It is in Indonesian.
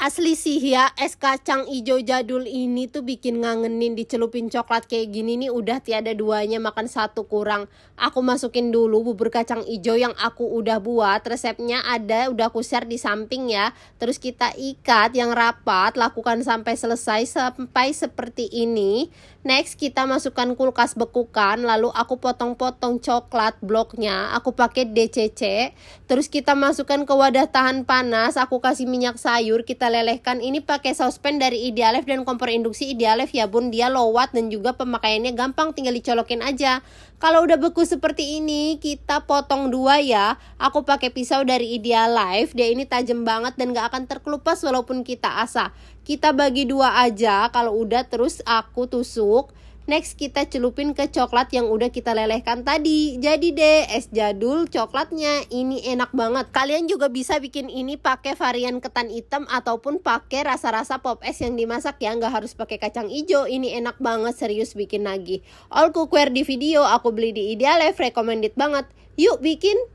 Asli sih ya, es kacang ijo jadul ini tuh bikin ngangenin, dicelupin coklat kayak gini nih udah tiada duanya, makan satu kurang. Aku masukin dulu bubur kacang ijo yang aku udah buat, resepnya ada udah aku share di samping ya. Terus kita ikat yang rapat, lakukan sampai selesai sampai seperti ini. Next kita masukkan kulkas bekukan, lalu aku potong-potong coklat bloknya, aku pakai DCC. Terus kita masukkan ke wadah tahan panas, aku kasih minyak sayur, kita lelehkan. Ini pakai saucepan dari Idealef dan kompor induksi Idealef ya bun, dia low watt dan juga pemakaiannya gampang, tinggal dicolokin aja. Kalau udah beku seperti ini, kita potong dua ya. Aku pakai pisau dari Idealef, dia ini tajam banget dan gak akan terkelupas walaupun kita asah. Kita bagi dua aja, kalau udah terus aku tusuk. Next kita celupin ke coklat yang udah kita lelehkan tadi. Jadi deh es jadul coklatnya, ini enak banget. Kalian juga bisa bikin ini pakai varian ketan hitam ataupun pakai rasa-rasa pop es yang dimasak ya, nggak harus pakai kacang hijau. Ini enak banget, serius bikin lagi. All cookware di video aku beli di Idealef, recommended banget. Yuk bikin!